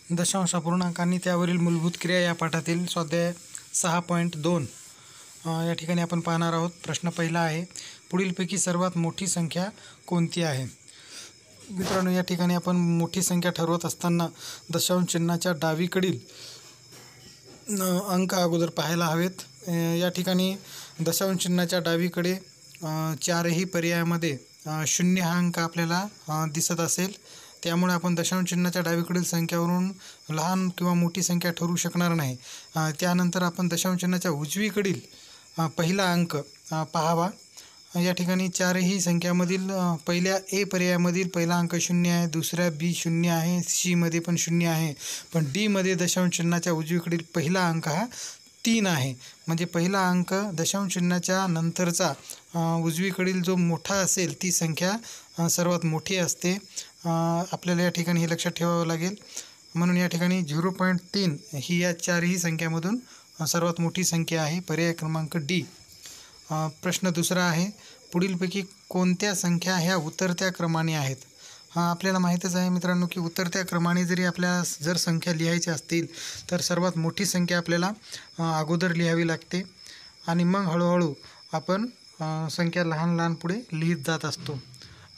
दशांश अपूर्णांक आणि त्यावरील मूलभूत क्रिया या पाठातील स्वाध्याय 6.2 या ठिकाणी आपण पाहणार आहोत. प्रश्न पहिला आहे, पुढीलपैकी सर्वात मोठी संख्या कोणती आहे? मित्रांनो, या ठिकाणी आपण मोठी संख्या ठरवत असताना दशांश चिन्हाच्या डावीकडील अंक अगोदर पाहायला हवेत. या ठिकाणी दशांश चिन्हाच्या डावीकडे चारही पर्यायामध्ये 0 हा अंक आपल्याला दिसत असेल. त्यामुळे आपण दशांश चिन्हाच्या डावीकडील संख्यावरून लहान किंवा मोठी संख्या ठरवू शकणार नाही. त्यानंतर आपण दशांश चिन्हाच्या उजवीकडील पहिला अंक पाहावा. या ठिकाणी चारही संख्यामधील पहिल्या ए पर्यायामधील पहिला अंक 0 आहे, दुसऱ्या बी 0 आहे, सी मध्ये पण 0 आहे, पण डी मध्ये दशांश चिन्हाच्या उजवीकडील पहिला अंक हा 3 आहे. म्हणजे पहिला अंक दशांश चिन्हाच्या नंतरचा उजवीकडील जो मोठा असेल ती संख्या सर्वात मोठी असते. आपल्याला या ठिकाणी हे लक्षात ठेवावं लागेल. म्हणून या ठिकाणी 0.3 ही या चारही संख्यामधून सर्वात मोठी संख्या आहे. पर्याय क्रमांक डी. प्रश्न दुसरा आहे, पुढीलपैकी कोणत्या संख्या ह्या उतरत्या क्रमाने आहेत? आपल्याला माहीतच आहे मित्रांनो की उतरत्या क्रमाने जर संख्या लिहायच्या असतील तर सर्वात मोठी संख्या आपल्याला अगोदर लिहावी लागते आणि मग हळूहळू आपण संख्या लहान लहान पुढे लिहित जात असतो.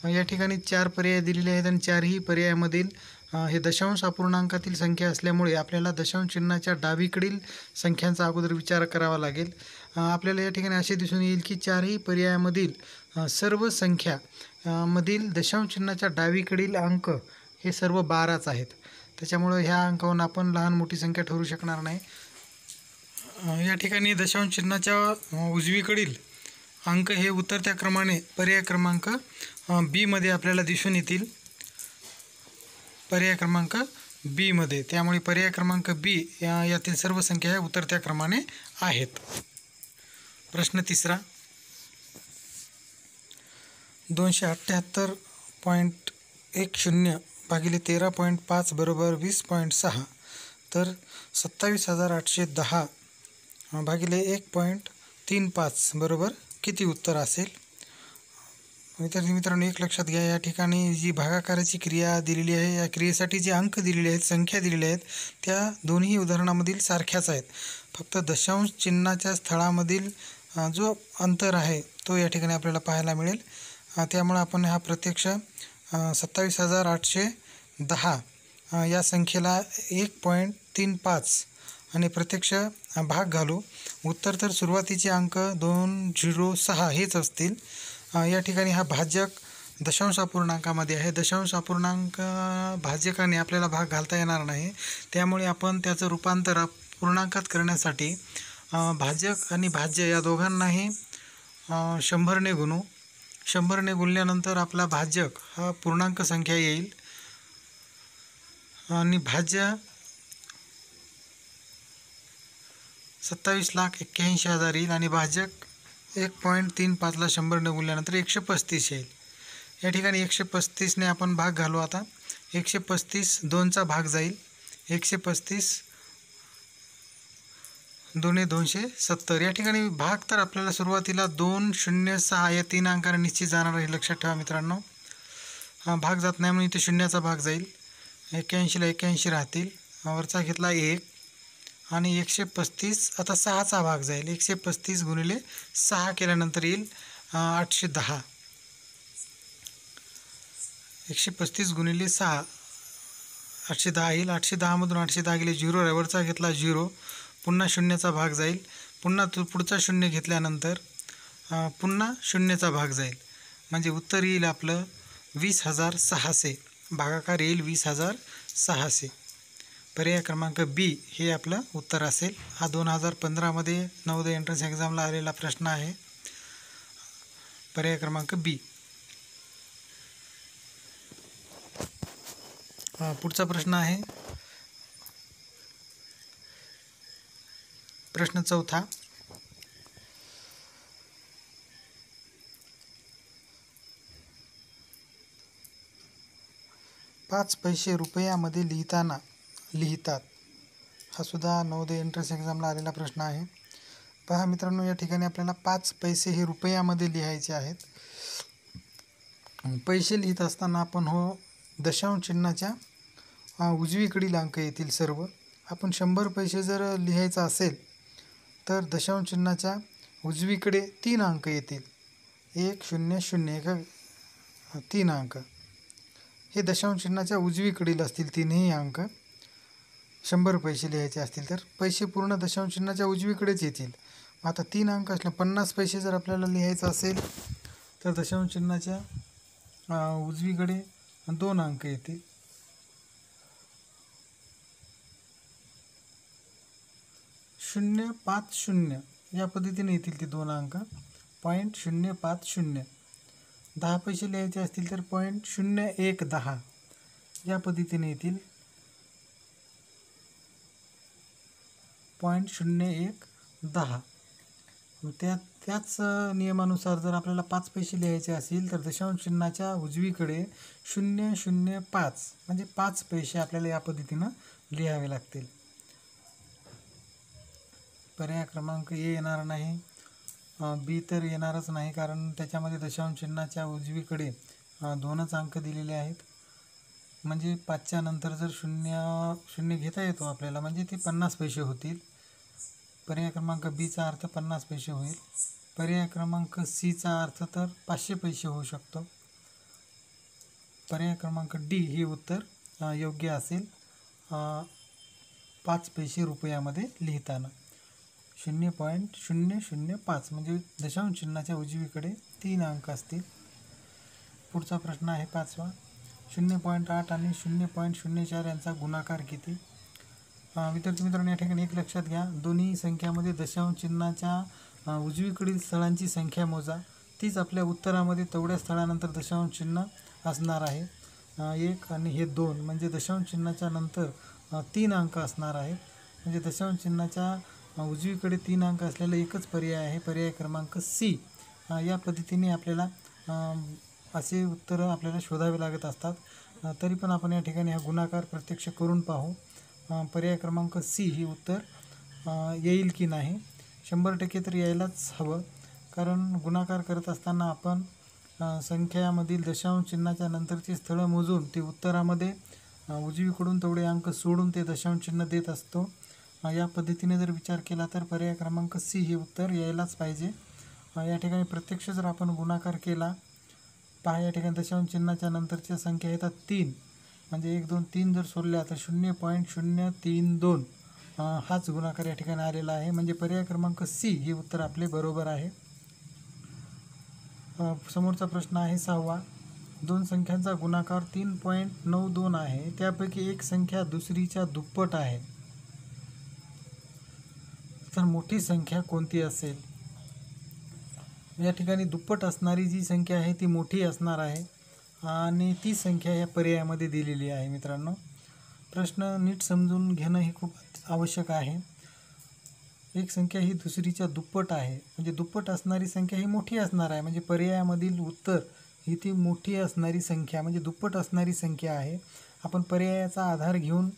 या ठिकाणी 4 पर्याय दिलेले आहेत आणि चारही पर्यायामधील हे दशांश अपूर्णांकातील संख्या असल्यामुळे आपल्याला दशांश चिन्हाच्या डावीकडील संख्यांचा अगोदर विचार करावा लागेल. आपल्याला या ठिकाणी असे दिसून येईल की चारही पर्यायामधील सर्व संख्या मधील दशांश चिन्हाच्या डावीकडील अंक हे सर्व 12च आहेत. त्याच्यामुळे ह्या अंकावरून आपण लहान मोठी संख्या ठरवू शकणार नाही. या ठिकाणी दशांश चिन्हाच्या उजवीकडील अंक हे उतरत्या क्रमाने पर्याय क्रमांक बी मध्ये आपल्याला दिसून येतील. पर्याय क्रमांक बी मध्ये, त्यामुळे पर्याय क्रमांक बी यातील सर्व संख्या ह्या उतरत्या क्रमाने आहेत. प्रश्न तिसरा, 278.10 भागिले 13.5 बरोबर 20.6, तर 27,810 भागिले 1.35 बरोबर किती उत्तर असेल? मित्रांनो, एक लक्षात घ्या, या ठिकाणी जी भागाकाराची क्रिया दिलेली आहे, या क्रियेसाठी जे अंक दिलेले आहेत, संख्या दिलेल्या आहेत, त्या दोन्ही उदाहरणामधील सारख्याच आहेत. फक्त दशांश चिन्हाच्या स्थळामधील जो अंतर आहे तो या ठिकाणी आपल्याला पाहायला मिळेल. त्यामुळे आपण हा प्रत्यक्ष 27,810 या संख्येला 1.35 आणि प्रत्यक्ष भाग घालू. उत्तर तर सुरुवातीचे अंक 206 हेच असतील. या ठिकाणी हा भाजक दशांश अपूर्णांकामध्ये आहे. दशांश अपूर्णांक भाजकाने आपल्याला भाग घालता येणार नाही. त्यामुळे आपण त्याचं रूपांतर पूर्णांकात करण्यासाठी भाजक आणि भाज्य या दोघांनाही 100ने गुणू. 100ने गुणल्यानंतर आपला भाजक हा पूर्णांक संख्या येईल आणि भाज्य 27,81,000 येईल आणि भाजक 1.35ला 100ने गुणल्यानंतर 135 येईल. या ठिकाणी 135ने आपण भाग घालू. आता 135 2चा भाग जाईल. 135 2 270. या ठिकाणी भाग तर आपल्याला सुरुवातीला 206 या 3 अंकाने निश्चित जाणार आहे, लक्षात ठेवा मित्रांनो. भाग जात नाही म्हणून इथे शून्याचा भाग जाईल. 81ला 81 राहतील, वरचा घेतला 1 आणि 135 आता 6चा भाग जाईल. 135 गुणिले 6 केल्यानंतर येईल 810. 135 गुणिले 6 810 येईल. 810 मधून 810 गेले 0, वरचा घेतला 0, पुन्हा शून्याचा भाग जाईल. पुन्हा पुढचा 0 घेतल्यानंतर पुन्हा शून्याचा भाग जाईल. म्हणजे उत्तर येईल आपलं 20,600. भागाकार येईल 20,600. पर्याय क्रमांक बी हे आपलं उत्तर असेल. हा 2015मध्ये नवोदय एंट्रन्स एक्झामला आलेला प्रश्न आहे. पर्याय क्रमांक बी. पुढचा प्रश्न आहे प्रश्न चौथा. पाच पैसे रुपयामध्ये लिहितात. हा सुद्धा नवोदय एंट्रन्स एक्झामला आलेला प्रश्न आहे. पहा मित्रांनो, या ठिकाणी आपल्याला 5 पैसे हे रुपयामध्ये लिहायचे आहेत. पैसे लिहित असताना आपण दशांश चिन्हाच्या उजवीकडील अंक येतील सर्व. आपण 100 पैसे जर लिहायचं असेल तर दशांश चिन्हाच्या उजवीकडे 3 अंक येतील. 1 0 0 का 3 अंक हे दशांश चिन्हाच्या उजवीकडील असतील तीनही अंक. 100 पैसे लिहायचे असतील तर पैसे पूर्ण दशांश चिन्हाच्या उजवीकडेच येतील. आता 3 अंक असले 50 पैसे जर आपल्याला लिहायचं असेल तर दशांश चिन्हाच्या उजवीकडे 2 अंक येतील. 050 या पद्धतीने येतील ते 2 अंक. 0.050. 10 पैसे लिहायचे असतील तर 0.0110 या पद्धतीने येतील. 0.0110. त्याच नियमानुसार जर आपल्याला 5 पैसे लिहायचे असतील तर दशांश चिन्हाच्या उजवीकडे 0.005 म्हणजे 5 पैसे आपल्याला या पद्धतीनं लिहावे लागतील. पर्याय क्रमांक ए येणार नाही, बी तर येणारच नाही, कारण त्याच्यामध्ये दशांश चिन्हाच्या उजवीकडे 2च अंक दिलेले आहेत. म्हणजे 5च्या नंतर जर 0 घेता येतो आपल्याला, म्हणजे ते 50 पैसे होतील. पर्याय क्रमांक बीचा अर्थ 50 पैसे होईल. पर्याय क्रमांक सीचा अर्थ तर 500 पैसे होऊ शकतो. पर्याय क्रमांक डी हे उत्तर योग्य असेल 5 पैसे रुपयामध्ये लिहिताना. 0.005 म्हणजे दशांश चिन्हाच्या उजवीकडे 3 अंक असतील. पुढचा प्रश्न आहे 5वा. 0.8 आणि 0.04 यांचा गुणाकार किती? विद्यार्थी मित्रांनो, या ठिकाणी एक लक्षात घ्या, दोन्ही संख्यामध्ये दशांश चिन्हाच्या उजवीकडील स्थळांची संख्या मोजा. तीच आपल्या उत्तरामध्ये तेवढ्या स्थळानंतर दशांश चिन्ह असणार आहे. 1 आणि हे 2 म्हणजे दशांश चिन्हाच्या नंतर 3 अंक असणार आहेत. म्हणजे दशांश चिन्हाच्या उजवीकडे 3 अंक असलेला एकच पर्याय आहे, पर्याय क्रमांक सी. या पद्धतीने आपल्याला असे उत्तरं आपल्याला शोधावे लागत असतात. तरी पण आपण या ठिकाणी हा गुणाकार प्रत्यक्ष करून पाहू. पर्याय क्रमांक सी ही उत्तर येईल की नाही. 100% तर यायलाच हवं, कारण गुणाकार करत असताना आपण संख्यामधील दशांश चिन्हाच्या नंतरची स्थळं मोजून ते उत्तरामध्ये उजवीकडून तेवढे अंक सोडून ते दशांश चिन्ह देत असतो. या पद्धतीने जर विचार केला तर पर्याय क्रमांक सी हे उत्तर यायलाच पाहिजे. या ठिकाणी प्रत्यक्ष जर आपण गुणाकार केला, पहा या ठिकाणी दशांश चिन्हाच्या नंतरच्या संख्या येतात 3, म्हणजे 1 2 3 जर सोडल्या तर 0.032 हाच गुणाकार या ठिकाणी आलेला आहे. म्हणजे पर्याय क्रमांक सी हे उत्तर आपले बरोबर आहे. समोरचा प्रश्न आहे 6वा. 2 संख्यांचा गुणाकार 3.92 आहे, त्यापैकी एक संख्या दुसरीच्या दुप्पट आहे, तर मोठी संख्या कोणती असेल? या ठिकाणी दुप्पट असणारी जी संख्या आहे ती मोठी असणार आहे आणि ती संख्या या पर्यायामध्ये दिलेली आहे. मित्रांनो, प्रश्न नीट समजून घेणं हे खूप आवश्यक आहे. एक संख्या ही दुसरीच्या दुप्पट आहे, म्हणजे दुप्पट असणारी संख्या ही मोठी असणार आहे, म्हणजे पर्यायामधील उत्तर ही ती मोठी असणारी संख्या म्हणजे दुप्पट असणारी संख्या आहे. आपण पर्यायाचा आधार घेऊन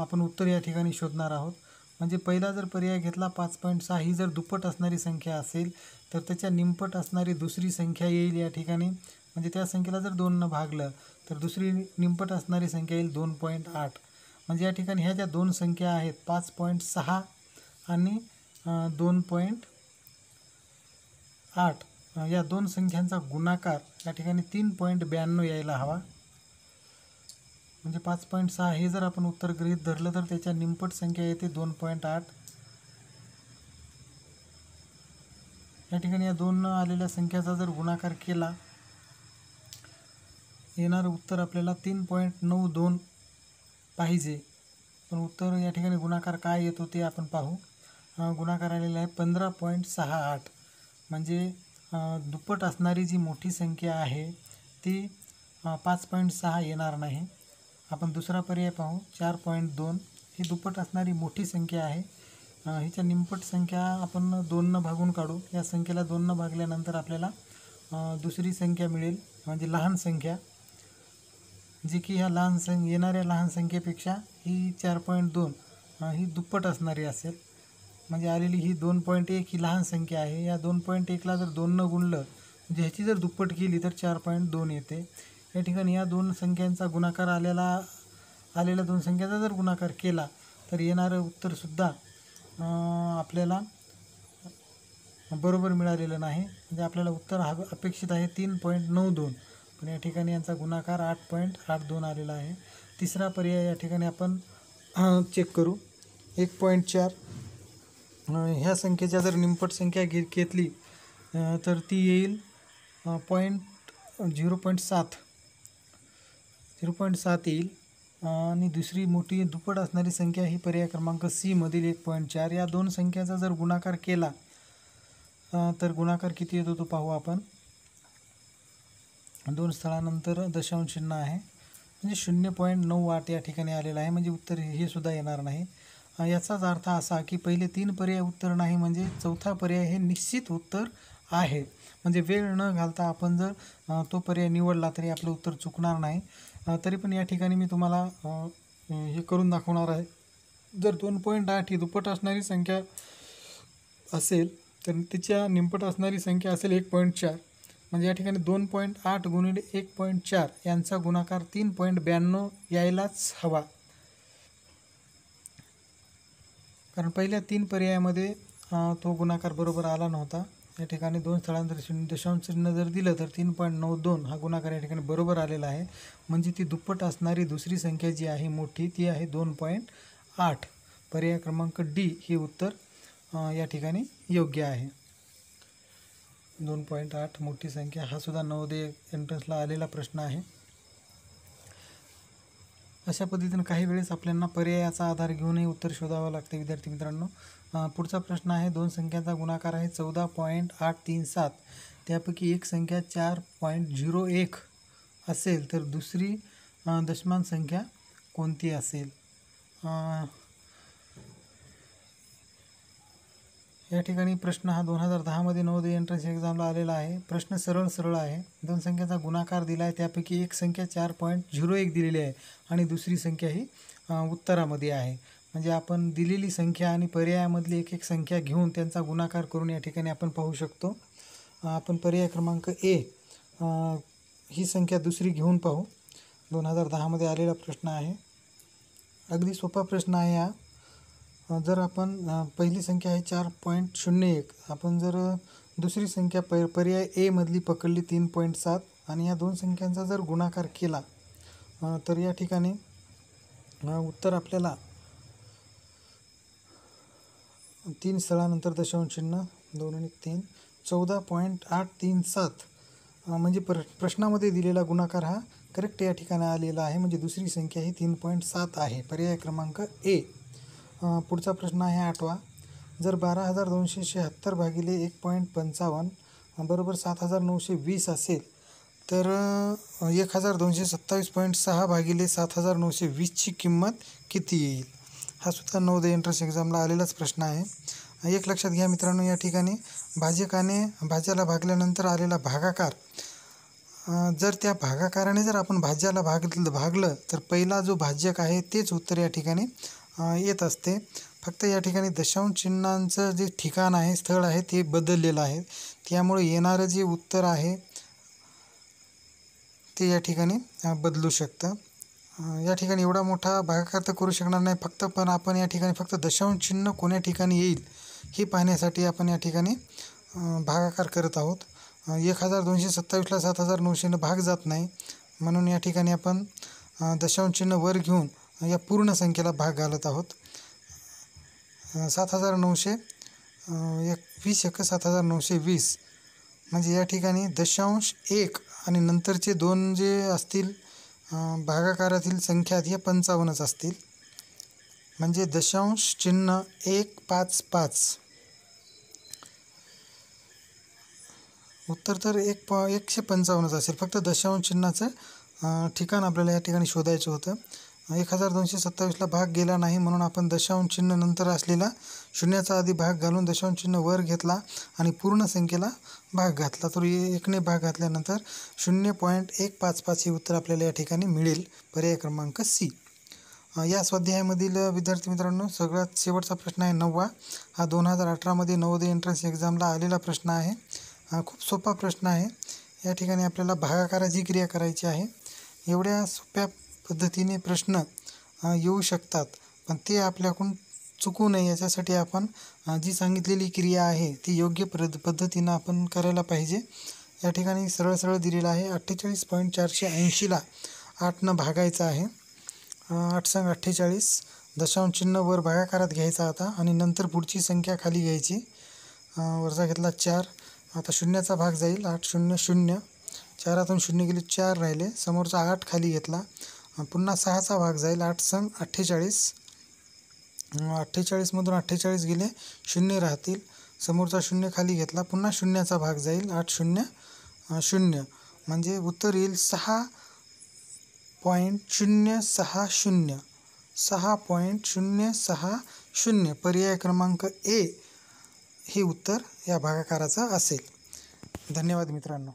आपण उत्तर या ठिकाणी शोधणार आहोत. म्हणजे पहिला जर पर्याय घेतला 5.6 ही जर दुप्पट असणारी संख्या असेल तर त्याच्या निमपट असणारी दुसरी संख्या येईल या ठिकाणी. म्हणजे त्या संख्येला जर 2ने भागलं तर दुसरी निमपट असणारी संख्या येईल 2.8. म्हणजे या ठिकाणी ह्या ज्या 2 संख्या आहेत 5.6 आणि 2.8 या 2 संख्यांचा गुणाकार या ठिकाणी 3.92 यायला हवा. म्हणजे 5.6 हे जर आपण उत्तर गृहीत धरलं तर त्याच्या निमपट संख्या येते 2.8. या ठिकाणी या 2 आलेल्या संख्याचा जर गुणाकार केला, येणारं उत्तर आपल्याला 3.92 पाहिजे. पण उत्तर या ठिकाणी गुणाकार काय येतो ते आपण पाहू. गुणाकार आलेला आहे 15.68. म्हणजे दुप्पट असणारी जी मोठी संख्या आहे ती 5.6 येणार नाही. आपण दुसरा पर्याय पाहू 4.2. ही दुप्पट असणारी मोठी संख्या आहे. हिच्या निमपट संख्या आपण 2ने भागून काढू. या संख्येला 2ने भागल्यानंतर आपल्याला दुसरी संख्या मिळेल, म्हणजे लहान संख्या, जी की ह्या येणाऱ्या लहान संख्येपेक्षा ही 4.2 ही दुप्पट असणारी असेल. म्हणजे आलेली ही 2.1 ही लहान संख्या आहे. या 2.1ला जर 2ने गुणलं म्हणजे ह्याची जर दुप्पट केली तर 4.2 येते. या ठिकाणी या 2 संख्यांचा गुणाकार आलेला आलेल्या दोन संख्याचा जर गुणाकार केला तर येणारं उत्तरसुद्धा आपल्याला बरोबर मिळालेलं नाही. म्हणजे आपल्याला उत्तर अपेक्षित आहे 3.92, पण या ठिकाणी यांचा गुणाकार 8.82 आलेला आहे. तिसरा पर्याय या ठिकाणी आपण चेक करू. 1.4 ह्या संख्येच्या जर निमपट संख्या घेतली तर ती येईल 0.7 येईल. आणि दुसरी मोठी दुप्पट असणारी संख्या ही पर्याय क्रमांक सी मधील 1.4. या दोन संख्याचा जर गुणाकार केला तर गुणाकार किती येतो तो पाहू आपण. 2 स्थळानंतर दशांश चिन्ह आहे, म्हणजे 0.98 या ठिकाणी आलेलं आहे. म्हणजे उत्तर हे सुद्धा येणार नाही. याचाच अर्थ असा की पहिले 3 पर्याय उत्तर नाही, म्हणजे चौथा पर्याय हे निश्चित उत्तर आहे. म्हणजे वेळ न घालता आपण जर तो पर्याय निवडला तरी आपलं उत्तर चुकणार नाही. तरी पण या ठिकाणी मी तुम्हाला हे करून दाखवणार आहे. जर 2.8 ही दुप्पट असणारी संख्या असेल तर तिच्या निमपट असणारी संख्या असेल 1.4. म्हणजे या ठिकाणी 2.8 गुणिले 1.4 यांचा गुणाकार 3.92 यायलाच हवा. कारण पहिल्या 3 पर्यायामध्ये तो गुणाकार बरोबर आला नव्हता. या ठिकाणी 2 स्थळांतर दशांश चिन्ह जर दिलं तर 3.92 हा गुणाकार या ठिकाणी बरोबर आलेला आहे. म्हणजे ती दुप्पट असणारी दुसरी संख्या जी आहे मोठी ती आहे 2.8. पर्याय क्रमांक डी हे उत्तर या ठिकाणी योग्य आहे. 2.8 मोठी संख्या हा सुद्धा नवोदय एंट्रन्सला आलेला प्रश्न आहे. अशा पद्धतीने काही वेळेस आपल्याला पर्यायाचा आधार घेऊनही उत्तर शोधावं लागते विद्यार्थी मित्रांनो. पुढचा प्रश्न आहे. 2 संख्यांचा गुणाकार आहे 14.837. त्यापैकी एक संख्या 4.01 असेल तर दुसरी दशमांश संख्या कोणती असेल. या ठिकाणी प्रश्न हा 2010 नवोदय एंट्रन्स एक्झामला आलेला आहे. प्रश्न सरळ आहे. 2 संख्यांचा गुणाकार दिला आहे, त्यापैकी एक संख्या 4.01 दिलेली आहे आणि दुसरी संख्या ही उत्तरामध्ये आहे. म्हणजे आपण दिलेली संख्या आणि पर्यायामधली एक संख्या घेऊन त्यांचा गुणाकार करून या ठिकाणी आपण पाहू शकतो. आपण पर्याय क्रमांक ए ही संख्या दुसरी घेऊन पाहू. 2010 आलेला प्रश्न आहे. अगदी सोपा प्रश्न आहे हा. जर आपण पहिली संख्या आहे 4.01, आपण जर दुसरी संख्या पर्याय ए मधली पकडली 3.7 आणि या 2 संख्यांचा जर गुणाकार केला तर या ठिकाणी उत्तर आपल्याला 3 स्थळानंतर दशांश चिन्ह 2 आणि 3 14.837 म्हणजे प्रश्नामध्ये दिलेला गुणाकार हा करेक्ट या ठिकाणी आलेला आहे. म्हणजे दुसरी संख्या ही 3.7 आहे. पर्याय क्रमांक ए. पुढचा प्रश्न आहे 8वा. जर 12,276 भागिले 1.55 बरोबर 7,920 असेल तर 1,227.6 भागिले 7,920ची किंमत किती येईल. हा सुद्धा नवोदय एंट्रन्स एक्झामला आलेलाच प्रश्न आहे. एक लक्षात घ्या मित्रांनो, या ठिकाणी भाजकाने भाज्याला भागल्यानंतर आलेला भागाकार, जर त्या भागाकाराने जर आपण भाज्याला भागलं तर पहिला जो भाजक आहे तेच उत्तर या ठिकाणी येत असते. फक्त या ठिकाणी दशांश चिन्हांचं जे ठिकाण आहे, स्थळ आहे ते बदललेलं आहे. त्यामुळे येणारं जे उत्तर आहे ते या ठिकाणी बदलू शकतं. या ठिकाणी एवढा मोठा भागाकार तर करू शकणार नाही, पण आपण या ठिकाणी फक्त दशांश चिन्ह कोण्या ठिकाणी येईल हे पाहण्यासाठी आपण या ठिकाणी भागाकार करत आहोत. 1,227ला 7,900 भाग जात नाही, म्हणून या ठिकाणी आपण दशांश चिन्ह वर घेऊन या पूर्ण संख्येला भाग घालत आहोत. 7,900 20 × 7,920 म्हणजे या ठिकाणी दशांश 1 आणि नंतरचे 2 जे असतील भागाकारातील संख्या ह्या 55च असतील. म्हणजे दशांश चिन्ह 155. उत्तर तर 155च असेल. फक्त दशांश चिन्हाचं ठिकाण आपल्याला या ठिकाणी शोधायचं होतं. 1,227ला भाग गेला नाही म्हणून आपण दशांश चिन्ह नंतर असलेला शून्याचा आधी भाग घालून दशांश चिन्ह वर घेतला आणि पूर्ण संख्येला भाग घातला. तर 1ने भाग घातल्यानंतर 0.155 हे उत्तर आपल्याला या ठिकाणी मिळेल. पर्याय क्रमांक सी. या स्वाध्यायामधील विद्यार्थी मित्रांनो सगळ्यात शेवटचा प्रश्न आहे 9वा. हा 2018 नवोदय एंट्रन्स एक्झामला आलेला प्रश्न आहे. खूप सोपा प्रश्न आहे. या ठिकाणी आपल्याला भागाकाराची क्रिया करायची आहे. एवढ्या सोप्या पद्धतीने प्रश्न येऊ शकतात, पण ते आपल्याकडून चुकू नये याच्यासाठी आपण जी सांगितलेली क्रिया आहे ती योग्य पद्धतीनं आपण करायला पाहिजे. या ठिकाणी सरळ सरळ दिलेलं आहे 48.480ला 8नं भागायचं आहे. 8 संग 48 दशांश चिन्ह वर भागाकारात घ्यायचा आता आणि नंतर पुढची संख्या खाली घ्यायची. वरचा घेतला 4, आता शून्याचा भाग जाईल 8 0 0, 4तून 0 गेले 4 राहिले, समोरचा 8 खाली घेतला, पुन्हा 6चा भाग जाईल 8 संग 48, 48मधून 48 गेले 0 राहतील, समोरचा 0 खाली घेतला, पुन्हा शून्याचा भाग जाईल 8 0 0, म्हणजे उत्तर येईल 6.060, 6.060. पर्याय क्रमांक ए हे उत्तर या भागाकाराचं असेल. धन्यवाद मित्रांनो.